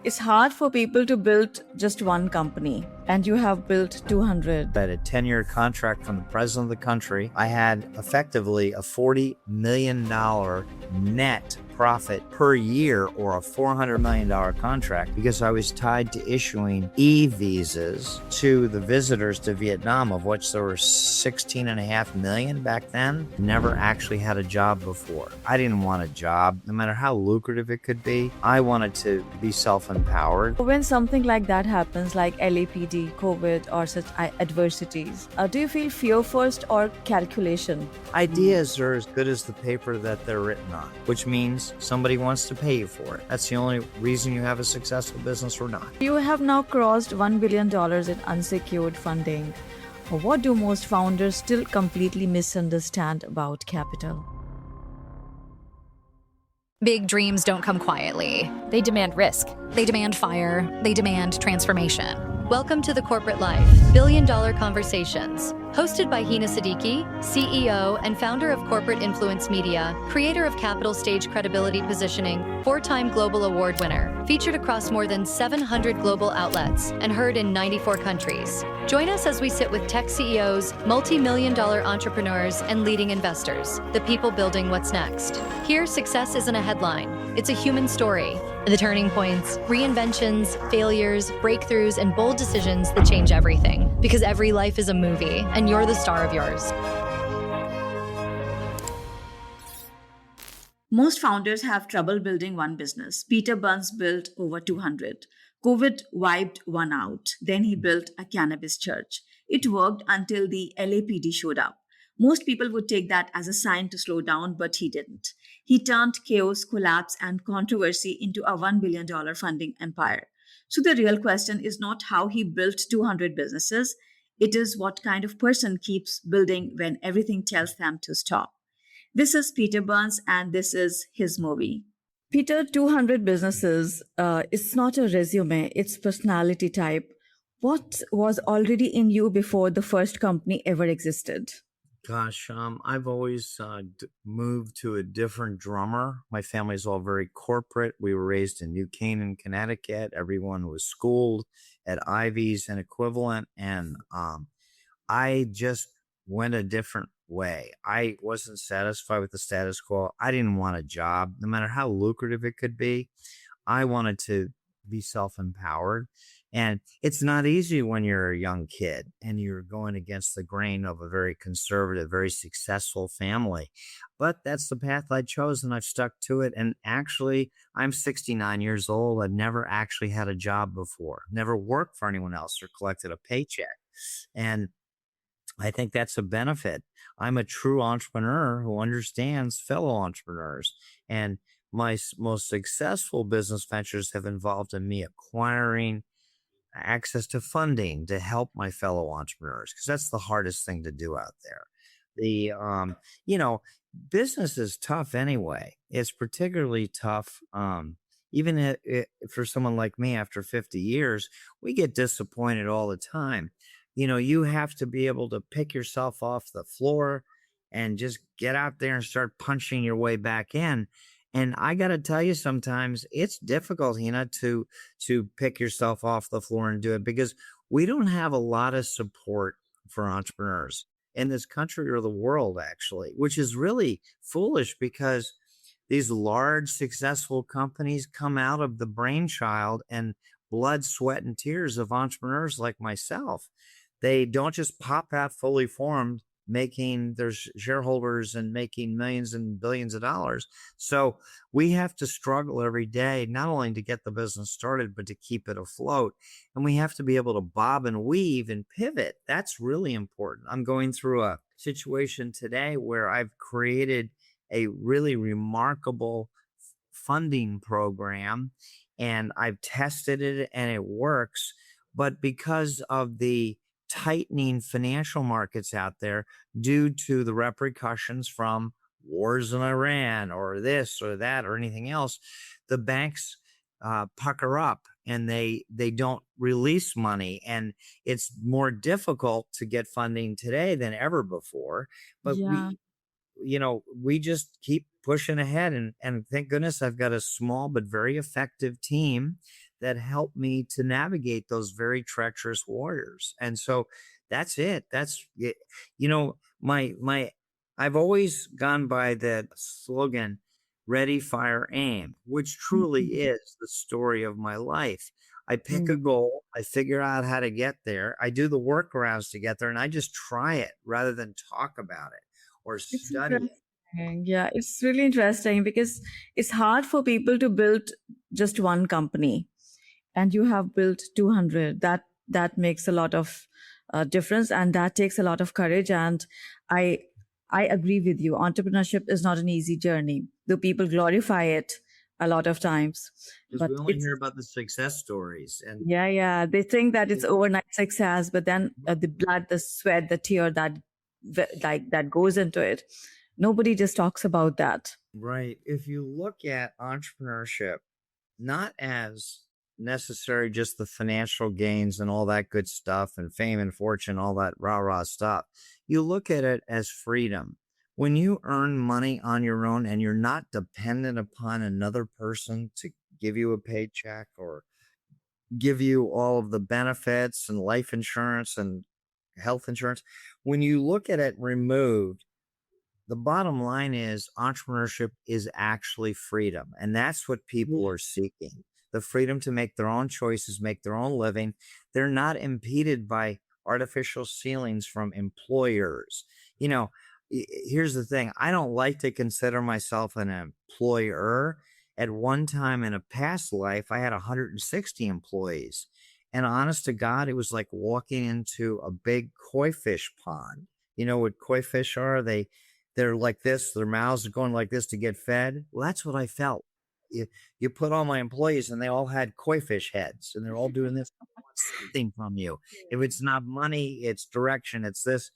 It's hard for people to build just one company, and you have built 200. I had a 10-year contract from the president of the country. I had effectively a $40 million net profit per year, or a $400 million contract, because I was tied to issuing e-visas to the visitors to Vietnam, of which there were 16.5 million back then. Never actually had a job before. I didn't want a job, no matter how lucrative it could be. I wanted to be self-empowered. When something like that happens, like LAPD, COVID, or such adversities, do you feel fear first or calculation? Ideas are as good as the paper that they're written on, which means somebody wants to pay you for it. That's the only reason you have a successful business or not. You have now crossed $1 billion in unsecured funding. What do most founders still completely misunderstand about capital? Big dreams don't come quietly. They demand risk. They demand fire. They demand transformation. Welcome to The Corporate Life, Billion-Dollar Conversations. Hosted by Hina Siddiqui, CEO and founder of Corporate Influence Media, creator of Capital Stage Credibility Positioning, 4-time Global Award winner, featured across more than 700 global outlets, and heard in 94 countries. Join us as we sit with tech CEOs, multi-million-dollar entrepreneurs, and leading investors, the people building what's next. Here, success isn't a headline. It's a human story. The turning points, reinventions, failures, breakthroughs, and bold decisions that change everything. Because every life is a movie, and you're the star of yours. Most founders have trouble building one business. Peter Burns built over 200. COVID wiped one out. Then he built a cannabis church. It worked until the LAPD showed up. Most people would take that as a sign to slow down, but he didn't. He turned chaos, collapse, and controversy into a $1 billion funding empire. So the real question is not how he built 200 businesses. It is what kind of person keeps building when everything tells them to stop. This is Peter Burns, and this is his movie. Peter, 200 businesses, it's not a resume, it's personality type. What was already in you before the first company ever existed? Gosh, I've always moved to a different drummer. My family's all very corporate. We were raised in New Canaan, Connecticut. Everyone was schooled at Ivies and equivalent. And I just went a different way. I wasn't satisfied with the status quo. I didn't want a job, no matter how lucrative it could be. I wanted to be self-empowered. And it's not easy when you're a young kid and you're going against the grain of a very conservative, very successful family. But that's the path I chose, and I've stuck to it. And actually, I'm 69 years old. I've never actually had a job before, never worked for anyone else or collected a paycheck. And I think that's a benefit. I'm a true entrepreneur who understands fellow entrepreneurs. And my most successful business ventures have involved in me acquiring access to funding to help my fellow entrepreneurs, because that's the hardest thing to do out there. The business is tough anyway. It's particularly tough even for someone like me. After 50 years, we get disappointed all the time. You have to be able to pick yourself off the floor and just get out there and start punching your way back in. And I got to tell you, sometimes it's difficult, Hina, to pick yourself off the floor and do it, because we don't have a lot of support for entrepreneurs in this country or the world, actually, which is really foolish, because these large, successful companies come out of the brainchild and blood, sweat, and tears of entrepreneurs like myself. They don't just pop out fully formed, making their shareholders and making millions and billions of dollars. So we have to struggle every day, not only to get the business started, but to keep it afloat. And we have to be able to bob and weave and pivot. That's really important. I'm going through a situation today where I've created a really remarkable funding program, and I've tested it and it works. But because of the tightening financial markets out there due to the repercussions from wars in Iran or this or that or anything else, the banks pucker up and they don't release money, and it's more difficult to get funding today than ever before. But Yeah. we just keep pushing ahead, and thank goodness I've got a small but very effective team that helped me to navigate those very treacherous waters. And so that's it. That's it. You know, I've always gone by the slogan, ready, fire, aim, which truly Mhm. is the story of my life. I pick a Mm. goal, I figure out how to get there, I do the workarounds to get there, and I just try it rather than talk about it or It's study it. interesting. Yeah, it's really interesting because it's hard for people to build just one company, and you have built 200. That makes a lot of difference, and that takes a lot of courage. And I I agree with you. Entrepreneurship is not an easy journey, though people glorify it a lot of times. Because we But only it's hear about the success stories. And yeah, yeah. They think that it's overnight success, but then the blood, the sweat, the tear like that goes into it. Nobody just talks about that. right, if you look at entrepreneurship, not as necessary just the financial gains and all that good stuff and fame and fortune, all that rah rah stuff. You look at it as freedom. When you earn money on your own and you're not dependent upon another person to give you a paycheck or give you all of the benefits and life insurance and health insurance, when you look at it removed, the bottom line is entrepreneurship is actually freedom. And that's what people are seeking, the freedom to make their own choices, make their own living. They're not impeded by artificial ceilings from employers. You know, here's the thing, I don't like to consider myself an employer. At one time in a past life, I had 160 employees. And honest to God, it was like walking into a big koi fish pond. You know what koi fish are? They're like this, their mouths are going like this to get fed. Well, that's what I felt. You put all my employees and they all had koi fish heads and they're all doing this. I want something from you. If it's not money, it's direction, it's this.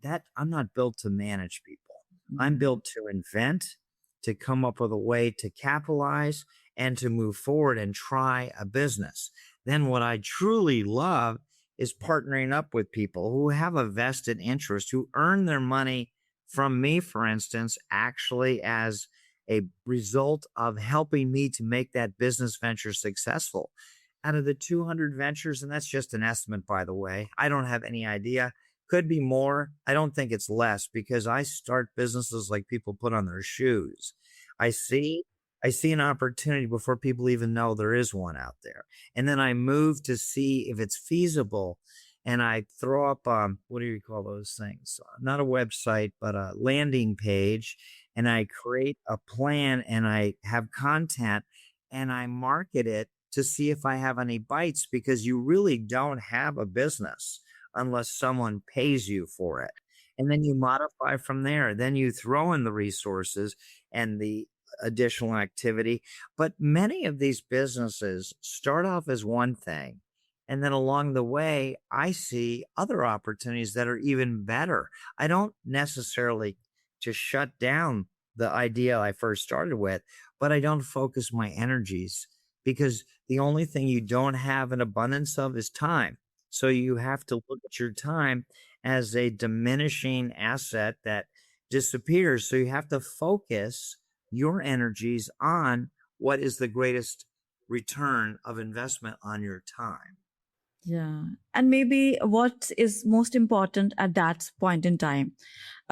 That I'm not built to manage people. I'm Yeah. built to invent, to come up with a way to capitalize and to move forward and try a business. Then what I truly love is partnering up with people who have a vested interest, who earn their money from me, for instance, actually as a result of helping me to make that business venture successful. Out of the 200 ventures, and that's just an estimate, by the way, I don't have any idea. Could be more. I don't think it's less because I start businesses like people put on their shoes. I see I see an opportunity before people even know there is one out there. And then I move to see if it's feasible. And I throw up, what do you call those things? Not a website, but a landing page. And I create a plan and I have content and I market it to see if I have any bites because you really don't have a business unless someone pays you for it. And then you modify from there. Then you throw in the resources and the additional activity. But many of these businesses start off as one thing. And then along the way, I see other opportunities that are even better. I don't necessarily just shut down the idea I first started with, but I don't focus my energies because the only thing you don't have an abundance of is time. So you have to look at your time as a diminishing asset that disappears. So you have to focus your energies on what is the greatest return of investment on your time. Yeah. And maybe what is most important at that point in time?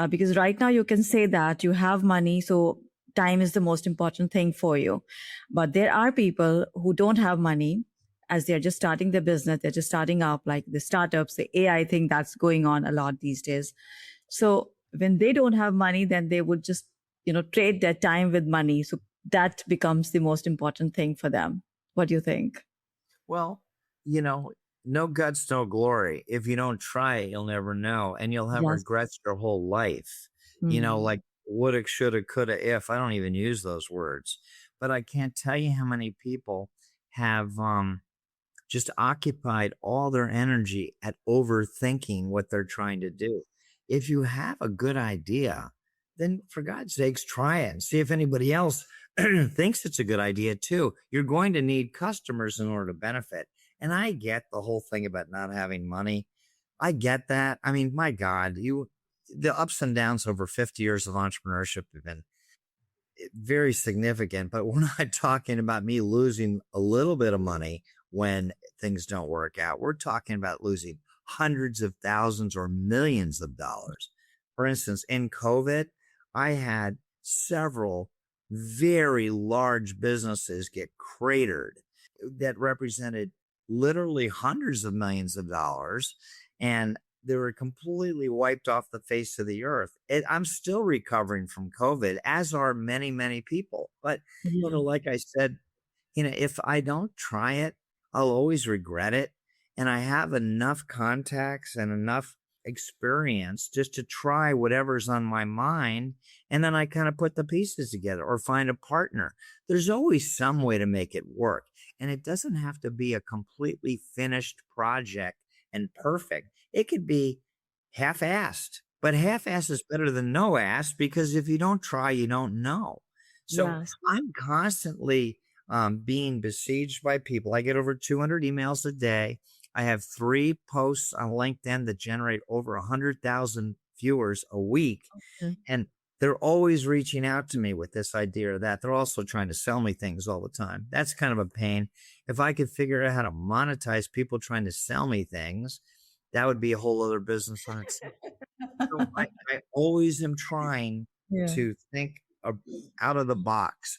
Because right now you can say that you have money, so time is the most important thing for you. But there are people who don't have money as they're just starting their business, they're just starting up, like the startups, the AI thing that's going on a lot these days. So when they don't have money, then they would just, trade their time with money. So that becomes the most important thing for them. What do you think? Well, you know, no guts, no glory. If you don't try it, you'll never know. And you'll have Yes. regrets your whole life. Hmm. Like woulda, shoulda, coulda, if. I don't even use those words. But I can't tell you how many people have just occupied all their energy at overthinking what they're trying to do. If you have a good idea, then for God's sakes, try it and see if anybody else thinks it's a good idea too. You're going to need customers in order to benefit. And I get the whole thing about not having money. I get that. I mean, my God, the ups and downs over 50 years of entrepreneurship have been very significant, but we're not talking about me losing a little bit of money when things don't work out. We're talking about losing hundreds of thousands or millions of dollars. For instance, in COVID, I had several very large businesses get cratered that represented literally hundreds of millions of dollars. And they were completely wiped off the face of the earth. I'm still recovering from COVID, as are many, many people. But, Yeah. like I said, if I don't try it, I'll always regret it. And I have enough contacts and enough experience just to try whatever's on my mind. And then I kind of put the pieces together or find a partner. There's always some way to make it work. And it doesn't have to be a completely finished project and perfect. It could be half-assed, but half-assed is better than no-ass, because if you don't try, you don't know. So Yes. I'm constantly being besieged by people. I get over 200 emails a day. I have 3 posts on LinkedIn that generate over 100,000 viewers a week. Okay. And they're always reaching out to me with this idea or that. They're also trying to sell me things all the time. That's kind of a pain. If I could figure out how to monetize people trying to sell me things, that would be a whole other business on itself. So I always am trying Yeah. to think out of the box.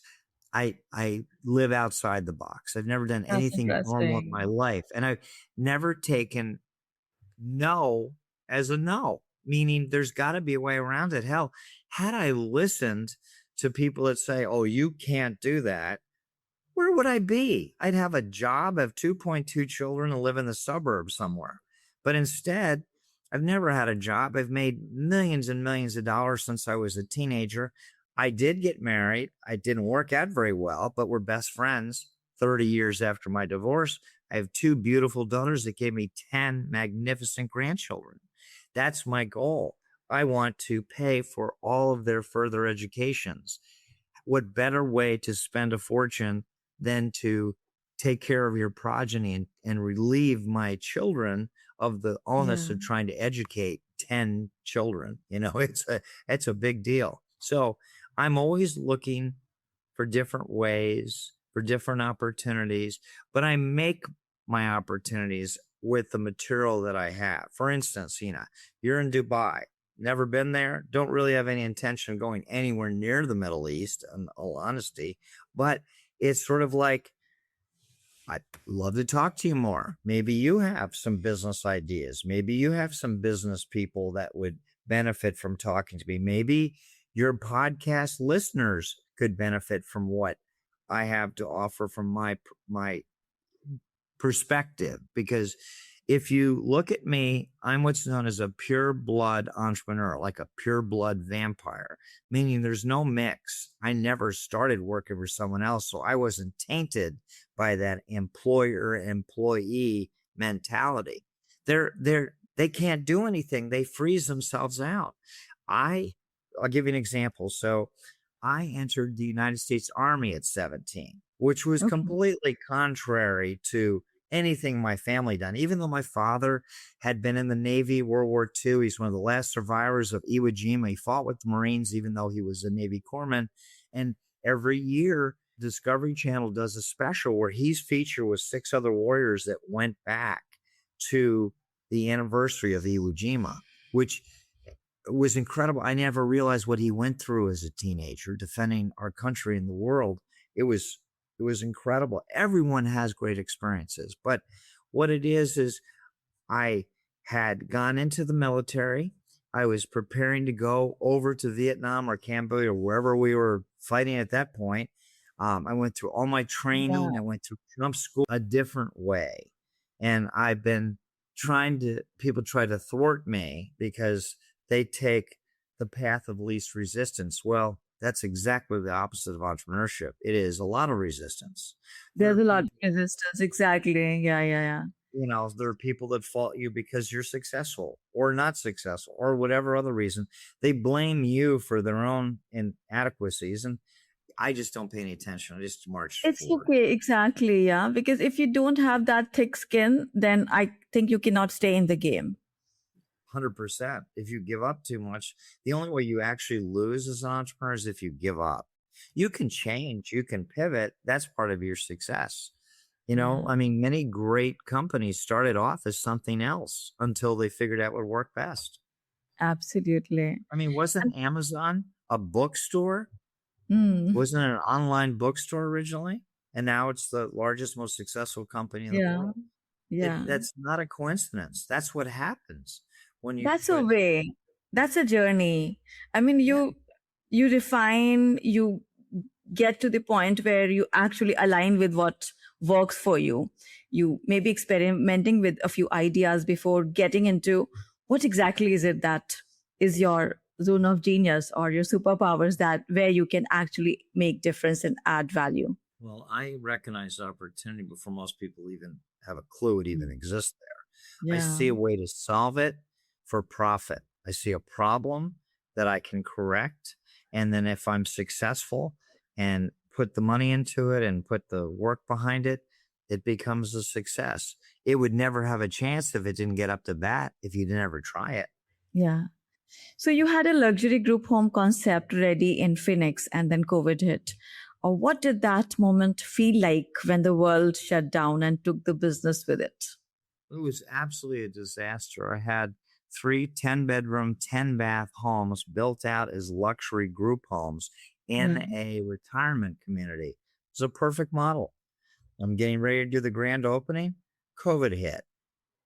I live outside the box. I've never done That's anything normal in my interesting. life. And I've never taken no as a no, meaning there's got to be a way around it. Hell, had I listened to people that say, oh, you can't do that, where would I be? I'd have a job, have 2.2 children, and live in the suburbs somewhere. But instead, I've never had a job. I've made millions and millions of dollars since I was a teenager. I did get married. I didn't work out very well, but we're best friends 30 years after my divorce. I have 2 beautiful daughters that gave me 10 magnificent grandchildren. That's my goal. I want to pay for all of their further educations. What better way to spend a fortune than to take care of your progeny and relieve my children of the onus Yeah. of trying to educate 10 children? It's a big deal. So I'm always looking for different ways, for different opportunities, but I make my opportunities with the material that I have. For instance, you're in Dubai, never been there, don't really have any intention of going anywhere near the Middle East, in all honesty, but it's sort of like, I'd love to talk to you more. Maybe you have some business ideas. Maybe you have some business people that would benefit from talking to me. Maybe your podcast listeners could benefit from what I have to offer from my perspective. Because if you look at me, I'm what's known as a pure blood entrepreneur, like a pure blood vampire, meaning there's no mix. I never started working for someone else, so I wasn't tainted by that employer-employee mentality. They can't do anything. They freeze themselves out. I'll give you an example. So I entered the United States Army at 17, which was Okay. completely contrary to anything my family done. Even though my father had been in the Navy, World War II, he's one of the last survivors of Iwo Jima. He fought with the Marines, even though he was a Navy corpsman. And every year, Discovery Channel does a special where he's featured with 6 other warriors that went back to the anniversary of Iwo Jima, which was incredible. I never realized what he went through as a teenager defending our country and the world. It was incredible. Everyone has great experiences, but what it is I had gone into the military. I was preparing to go over to Vietnam or Cambodia or wherever we were fighting at that point. I went through all my Yeah. training. I went through jump school a different way. And I've been people try to thwart me because they take the path of least resistance. Well, that's exactly the opposite of entrepreneurship. It is a lot of resistance. There There's are a lot of people, resistance. Exactly. Yeah, yeah, yeah. there are people that fault you because you're successful or not successful or whatever other reason. They blame you for their own inadequacies. And I just don't pay any attention. I just march It's forward. okay. Exactly. Yeah. Because if you don't have that thick skin, then I think you cannot stay in the game. 100%. If you give up too much, the only way you actually lose as an entrepreneur is if you give up. You can change, you can pivot. That's part of your success. Yeah. I mean, many great companies started off as something else until they figured out what worked best. Absolutely. I mean, wasn't And Amazon a bookstore? mm, Wasn't it an online bookstore originally? And now it's the largest, most successful company in the yeah, world. yeah. That's not a coincidence. That's what happens when you That's a put, way. That's a journey. I mean, yeah, you refine, you get to the point where you actually align with what works for you. You may be experimenting with a few ideas before getting into what exactly is it that is your zone of genius or your superpowers, that where you can actually make difference and add value. well, I recognize opportunity before most people even have a clue it even Mm. exists there. I Yeah. see a way to solve it for profit. I see a problem that I can correct. And then if I'm successful and put the money into it and put the work behind it, it becomes a success. It would never have a chance if it didn't get up to bat if you didn't ever try it. Yeah. So you had a luxury group home concept ready in Phoenix and then COVID hit. Or what did that moment feel like when the world shut down and took the business with it? It was absolutely a disaster. I had three 10-bedroom, 10-bath homes built out as luxury group homes Yeah. in a retirement community. It was a perfect model. I'm getting ready to do the grand opening. COVID hit.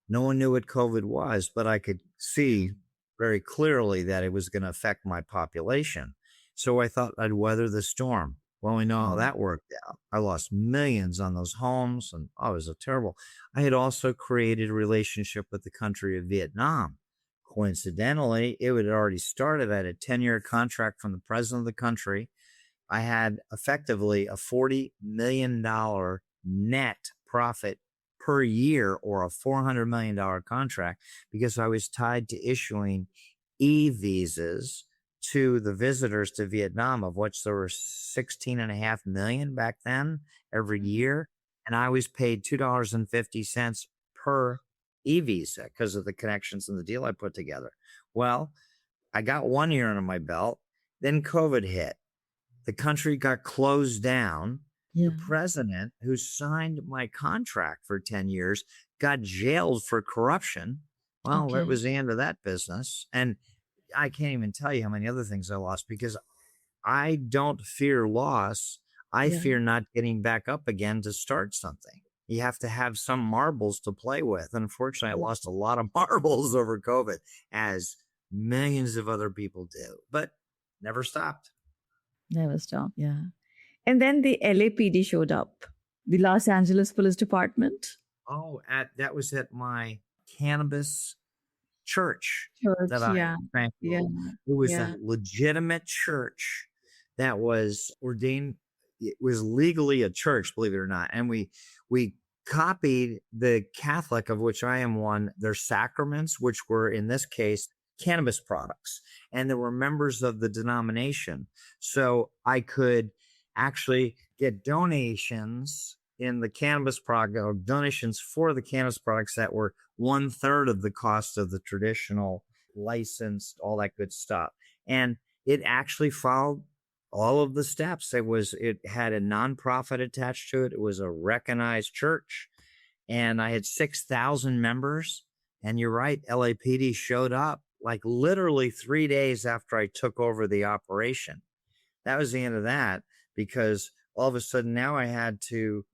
No one knew what COVID was, but I could see very clearly that it was going to affect my population. So I thought I'd weather the storm. Well, we know how Mm. that worked out. I lost millions on those homes, and it was a terrible. I had also created a relationship with the country of Vietnam. Coincidentally, it had already started. I had a 10-year contract from the president of the country. I had effectively a $40 million net profit per year, or a $400 million contract, because I was tied to issuing e-visas to the visitors to Vietnam, of which there were 16.5 million back then every year. And I was paid $2.50 per e-visa because of the connections and the deal I put together. Well, I got 1 year under my belt. Then COVID hit. The country got closed down. The Yeah. president who signed my contract for 10 years got jailed for corruption. Well, that Okay. was the end of that business. And I can't even tell you how many other things I lost, because I don't fear loss. I Yeah. fear not getting back up again to start something. You have to have some marbles to play with. Unfortunately, I lost a lot of marbles over COVID, as millions of other people do, but never stopped. Never stop. Yeah. And then the LAPD showed up, the Los Angeles Police Department. Oh, that was at my cannabis church that Church. I Yeah. Yeah. bankrolled. It was a Yeah. legitimate church that was ordained. It was legally a church, believe it or not. And we copied the Catholic, of which I am one, their sacraments, which were in this case cannabis products. And there were members of the denomination. So I could actually get donations in the cannabis product, or donations for the cannabis products that were 1/3 of the cost of the traditional licensed, all that good stuff. And it actually followed all of the steps. It had a nonprofit attached to it. It was a recognized church, and I had 6,000 members. And you're right, LAPD showed up like literally 3 days after I took over the operation. That was the end of that, because all of a sudden now I had to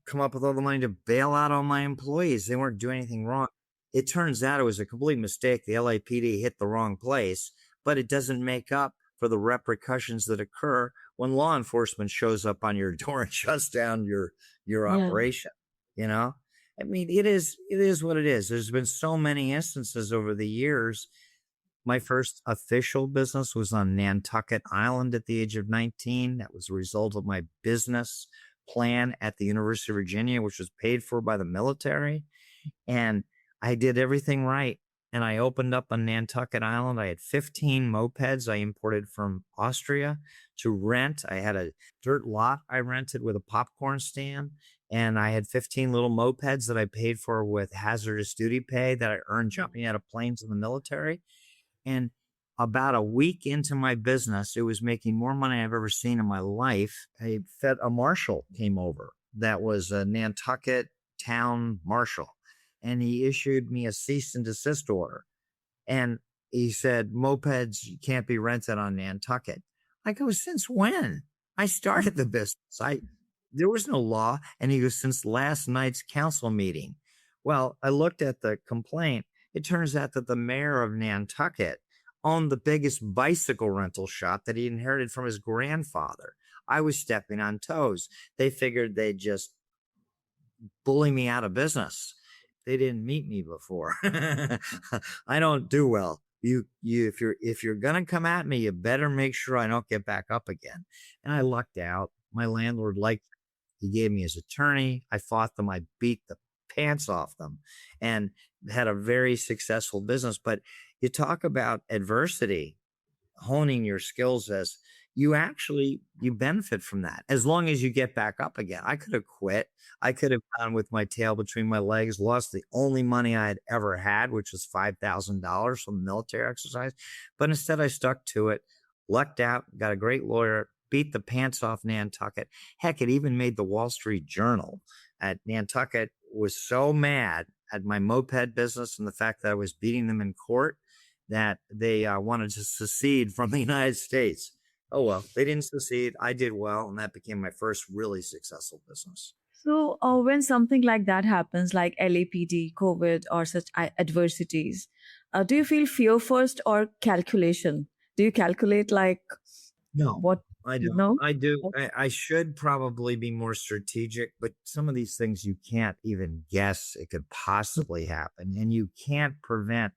come up with all the money to bail out all my employees. They weren't doing anything wrong. It turns out it was a complete mistake. The LAPD hit the wrong place, but it doesn't make up for the repercussions that occur when law enforcement shows up on your door and shuts down your Yeah. operation. You know, I mean, it is what it is. There's been so many instances over the years. My first official business was on Nantucket Island at the age of 19. That was a result of my business plan at the University of Virginia, which was paid for by the military. And I did everything right. And I opened up on Nantucket Island. I had 15 mopeds I imported from Austria to rent. I had a dirt lot I rented with a popcorn stand. And I had 15 little mopeds that I paid for with hazardous duty pay that I earned jumping out of planes in the military. And About a week into my business, it was making more money I've ever seen in my life. A marshal came over that was a Nantucket town marshal, and he issued me a cease and desist order. And he said, mopeds can't be rented on Nantucket. I go, since when? I started the business. There was no law. And he goes, since last night's council meeting. Well, I looked at the complaint. It turns out that the mayor of Nantucket owned the biggest bicycle rental shop that he inherited from his grandfather. I was stepping on toes. They figured they'd just bully me out of business. They didn't meet me before. I don't do well. If you're gonna come at me, you better make sure I don't get back up again. And I lucked out. My landlord liked me. He gave me his attorney. I fought them. I beat the pants off them and had a very successful business. But you talk about adversity, honing your skills as you benefit from that as long as you get back up again. I could have quit. I could have gone with my tail between my legs, lost the only money I had ever had, which was $5,000 from a military exercise. But instead I stuck to it, lucked out, got a great lawyer, beat the pants off Nantucket. Heck, it even made the Wall Street Journal. At Nantucket was so mad at my moped business and the fact that I was beating them in court that they wanted to secede from the United States. Oh, well, they didn't secede. I did well, and that became my first really successful business. So, when something like that happens, like LAPD, COVID, or such adversities, do you feel fear first or calculation? Do you calculate like No, what? I don't. No? I do. I should probably be more strategic, but some of these things you can't even guess it could possibly happen, and you can't prevent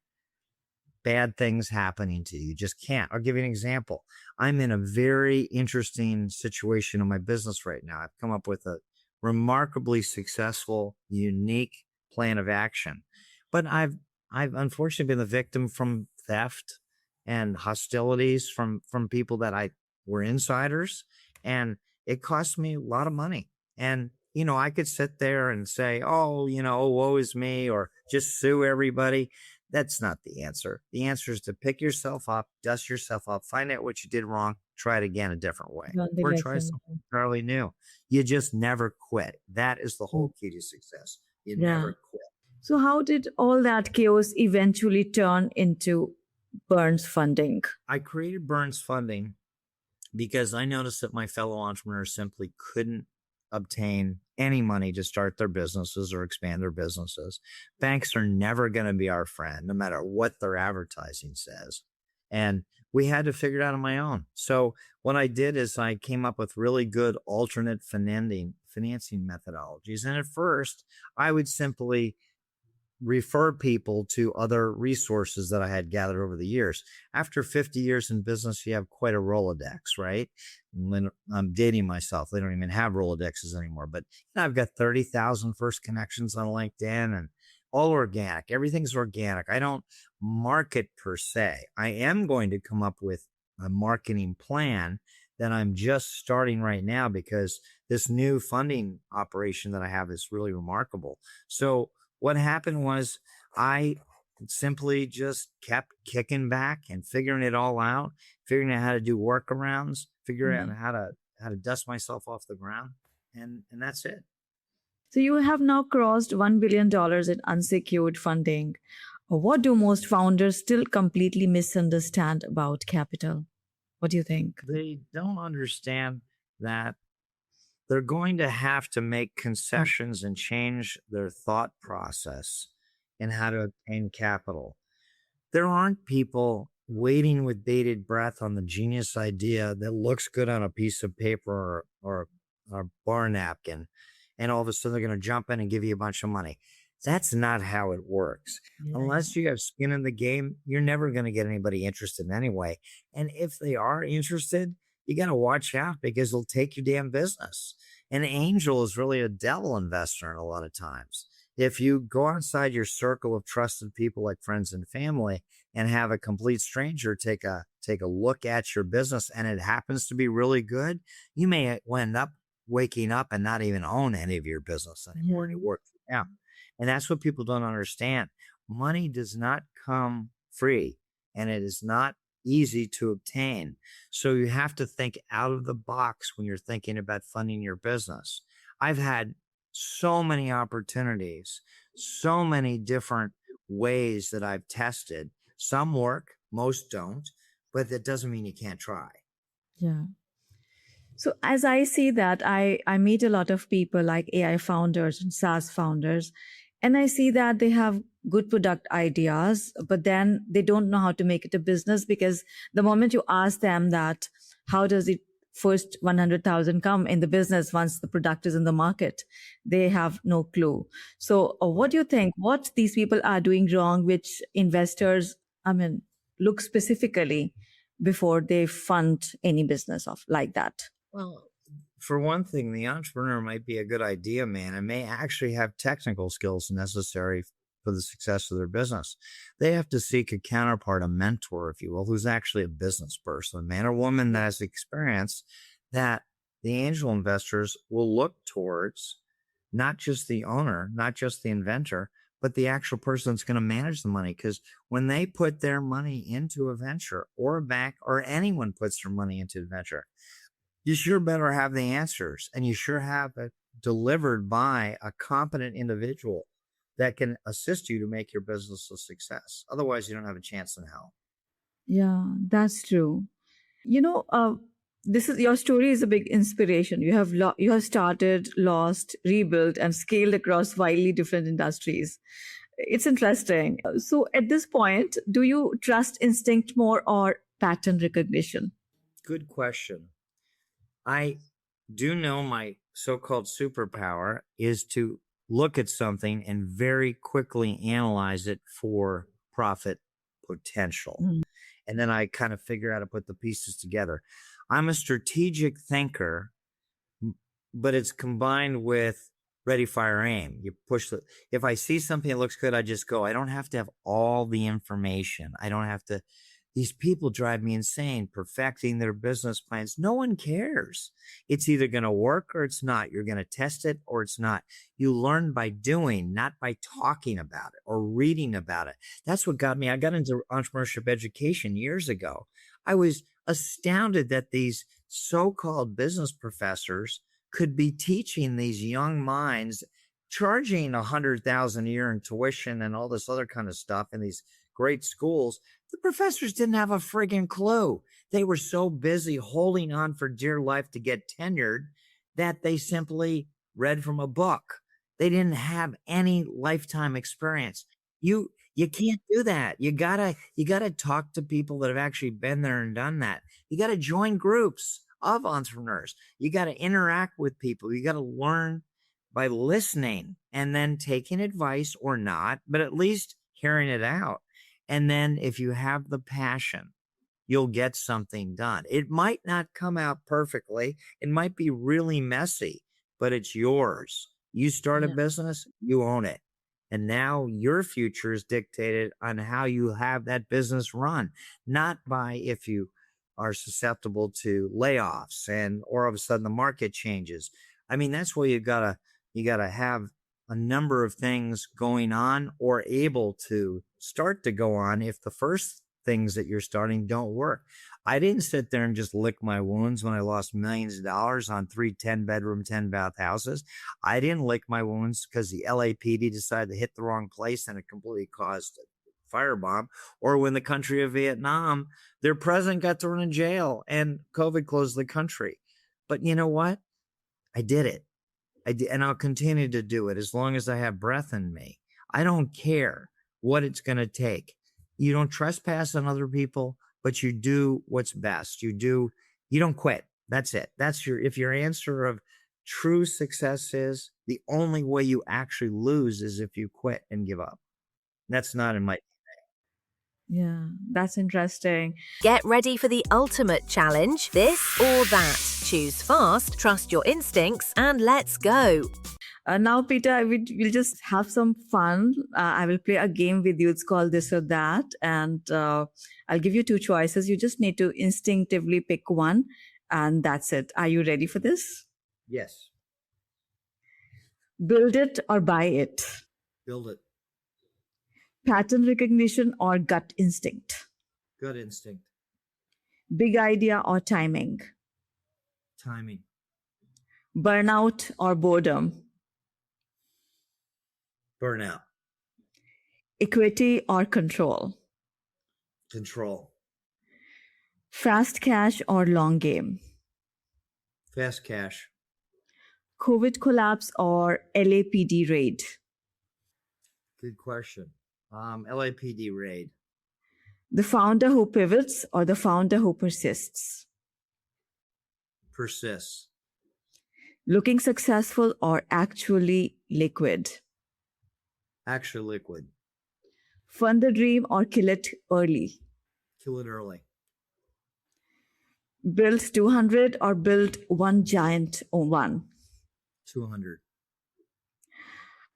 bad things happening to you. You just can't. I'll give you an example. I'm in a very interesting situation in my business right now. I've come up with a remarkably successful, unique plan of action, but I've unfortunately been the victim from theft and hostilities from people that were insiders, and it cost me a lot of money. And I could sit there and say, oh, woe is me, or just sue everybody. That's not the answer. The answer is to pick yourself up, dust yourself up, find out what you did wrong, try it again a different way, Learn the or try lesson. something entirely new. You just never quit. That is the whole key to success. You never quit. So, how did all that chaos eventually turn into Burns funding? I created Burns Funding because I noticed that my fellow entrepreneurs simply couldn't obtain any money to start their businesses or expand their businesses. Banks are never going to be our friend, no matter what their advertising says. And we had to figure it out on my own. So what I did is I came up with really good alternate financing methodologies. And at first, I would simply refer people to other resources that I had gathered over the years. After 50 years in business, you have quite a Rolodex, right? When I'm dating myself, they don't even have Rolodexes anymore, but I've got 30,000 first connections on LinkedIn, and all organic. Everything's organic. I don't market per se. I am going to come up with a marketing plan that I'm just starting right now because this new funding operation that I have is really remarkable. So what happened was I simply just kept kicking back and figuring it all out, figuring out how to do workarounds, figuring out how to dust myself off the ground, and that's it. So, you have now crossed $1 billion in unsecured funding. What do most founders still completely misunderstand about capital? What do you think? They don't understand that they're going to have to make concessions and change their thought process in how to obtain capital. There aren't people waiting with bated breath on the genius idea that looks good on a piece of paper or a bar napkin, and all of a sudden they're going to jump in and give you a bunch of money. That's not how it works. Yeah. Unless you have skin in the game, you're never going to get anybody interested anyway. And if they are interested, you got to watch out because they'll take your damn business. An angel is really a devil investor in a lot of times. If you go outside your circle of trusted people like friends and family and have a complete stranger take a look at your business and it happens to be really good, you may end up waking up and not even own any of your business anymore. And it works out. And that's what people don't understand. Money does not come free, and it is not easy to obtain. So you have to think out of the box when you're thinking about funding your business. I've had so many opportunities, so many different ways that I've tested. Some work, most don't, but that doesn't mean you can't try. Yeah. So as I see that, I meet a lot of people like AI founders and SaaS founders, and I see that they have good product ideas, but then they don't know how to make it a business, because the moment you ask them that, how does it first 100,000 come in the business once the product is in the market, they have no clue. So what do you think? What these people are doing wrong, which investors, I mean, look specifically before they fund any business of like that? Well, for one thing, the entrepreneur might be a good idea man and may actually have technical skills necessary for the success of their business. They have to seek a counterpart, a mentor, if you will, who's actually a business person, a man or woman that has experience that the angel investors will look towards, not just the owner, not just the inventor, but the actual person that's going to manage the money. Because when they put their money into a venture, or a bank, or anyone puts their money into a venture, you sure better have the answers, and you sure have it delivered by a competent individual that can assist you to make your business a success. Otherwise, you don't have a chance in hell. Yeah, that's true. You know, this is your story is a big inspiration. You have started, lost, rebuilt, and scaled across widely different industries. It's interesting. So, at this point, do you trust instinct more or pattern recognition? Good question. I do know my so-called superpower is to look at something and very quickly analyze it for profit potential. Mm. And then I kind of figure out how to put the pieces together. I'm a strategic thinker, but it's combined with ready, fire, aim. You push the, if I see something that looks good, I just go. I don't have to have all the information. I don't have to, these people drive me insane perfecting their business plans. No one cares. It's either going to work or it's not. You're going to test it or it's not. You learn by doing, not by talking about it or reading about it. That's what got me. I got into entrepreneurship education years ago. I was astounded that these so-called business professors could be teaching these young minds, charging $100,000 a year in tuition and all this other kind of stuff in these great schools. The professors didn't have a friggin' clue. They were so busy holding on for dear life to get tenured that they simply read from a book. They didn't have any lifetime experience. You can't do that. You gotta talk to people that have actually been there and done that. You gotta join groups of entrepreneurs. You gotta interact with people. You gotta learn by listening and then taking advice or not, but at least hearing it out. And then if you have the passion, you'll get something done. It might not come out perfectly. It might be really messy, but it's yours. You start a Yeah. business, you own it. And now your future is dictated on how you have that business run, not by if you are susceptible to layoffs and or all of a sudden the market changes. I mean, that's where you gotta have a number of things going on or able to start to go on if the first things that you're starting don't work. I didn't sit there and just lick my wounds when I lost millions of dollars on 3 10-bedroom, 10-bath houses. I didn't lick my wounds because the LAPD decided to hit the wrong place and it completely caused a firebomb, or when the country of Vietnam, their president got thrown in jail and COVID closed the country. But you know what? I did it. I did, and I'll continue to do it as long as I have breath in me. I don't care what it's going to take. You don't trespass on other people, but you do what's best. You don't quit. That's it. If your answer of true success is the only way you actually lose is if you quit and give up. That's not in my. Yeah, that's interesting. Get ready for the ultimate challenge, this or that. Choose fast, trust your instincts, and let's go. Now, Peter, we'll just have some fun. I will play a game with you. It's called This or That. And I'll give you two choices. You just need to instinctively pick one. And that's it. Are you ready for this? Yes. Build it or buy it. Build it. Pattern recognition or gut instinct. Good instinct. Big idea or timing? Timing. Burnout or boredom? Burnout. Equity or control? Control. Fast cash or long game? Fast cash. COVID collapse or LAPD raid? Good question. LAPD raid. The founder who pivots or the founder who persists? Persists. Looking successful or actually liquid? Actually liquid. Fund the dream or kill it early? Kill it early. Build 200 or build one giant one? 200.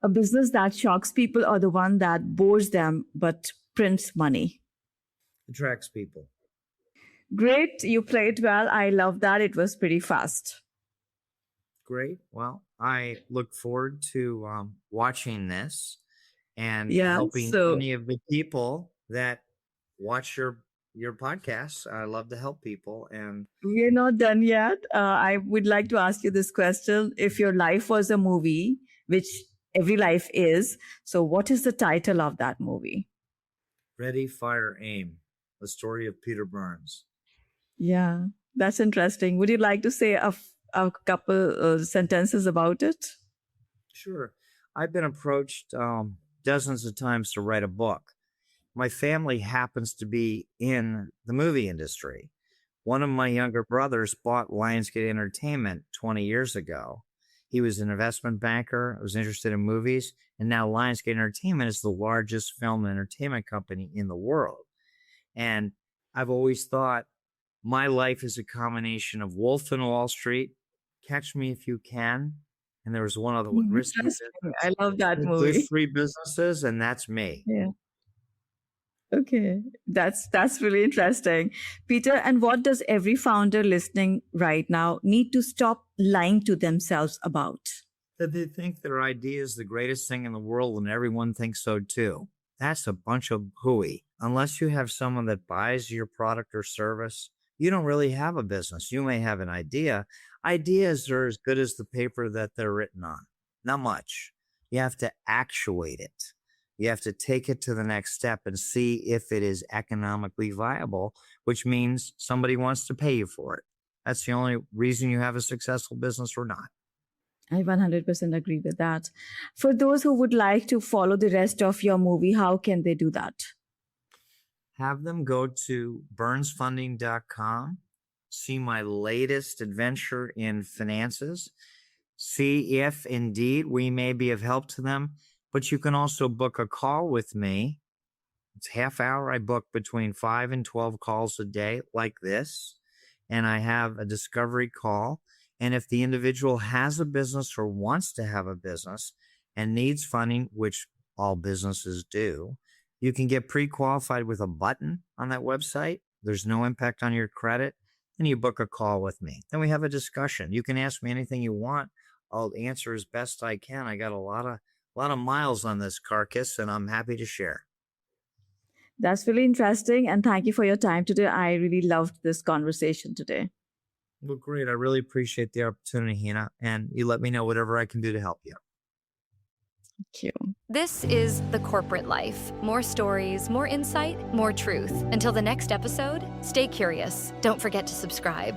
A business that shocks people or the one that bores them but prints money? Attracts people. Great, you played well. I love that. It was pretty fast. Great. Well, I look forward to watching this and Yeah, helping so any of the people that watch your podcasts. I love to help people, and we're not done yet. I would like to ask you this question. If your life was a movie, which every life is, so what is the title of that movie? Ready, Fire, Aim, the story of Peter Burns. Yeah, that's interesting. Would you like to say a couple sentences about it? Sure. I've been approached dozens of times to write a book. My family happens to be in the movie industry. One of my younger brothers bought Lionsgate Entertainment 20 years ago. He was an investment banker, was interested in movies, and now Lionsgate Entertainment is the largest film and entertainment company in the world. And I've always thought my life is a combination of Wolf in Wall Street, Catch Me If You Can, and there was one other one, Risky Interesting. Business. I love that Those movie. 3 businesses, and that's me. Yeah. Okay, that's really interesting, Peter. And what does every founder listening right now need to stop lying to themselves about? That they think their idea is the greatest thing in the world and everyone thinks so too. That's a bunch of hooey. Unless you have someone that buys your product or service, you don't really have a business. You may have an idea. Ideas are as good as the paper that they're written on. Not much. You have to actuate it. You have to take it to the next step and see if it is economically viable, which means somebody wants to pay you for it. That's the only reason you have a successful business or not. I 100% agree with that. For those who would like to follow the rest of your movie, how can they do that? Have them go to burnsfunding.com, see my latest adventure in finances, see if indeed we may be of help to them. But you can also book a call with me. It's half hour. I book between 5 and 12 calls a day like this. And I have a discovery call. And if the individual has a business or wants to have a business and needs funding, which all businesses do, you can get pre-qualified with a button on that website. There's no impact on your credit. And you book a call with me. Then we have a discussion. You can ask me anything you want. I'll answer as best I can. I got a lot of miles on this carcass, and I'm happy to share. That's really interesting. And thank you for your time today. I really loved this conversation today. Well, great. I really appreciate the opportunity, Hina. And you let me know whatever I can do to help you. Thank you. This is The Corporate Life. More stories, more insight, more truth. Until the next episode, stay curious. Don't forget to subscribe.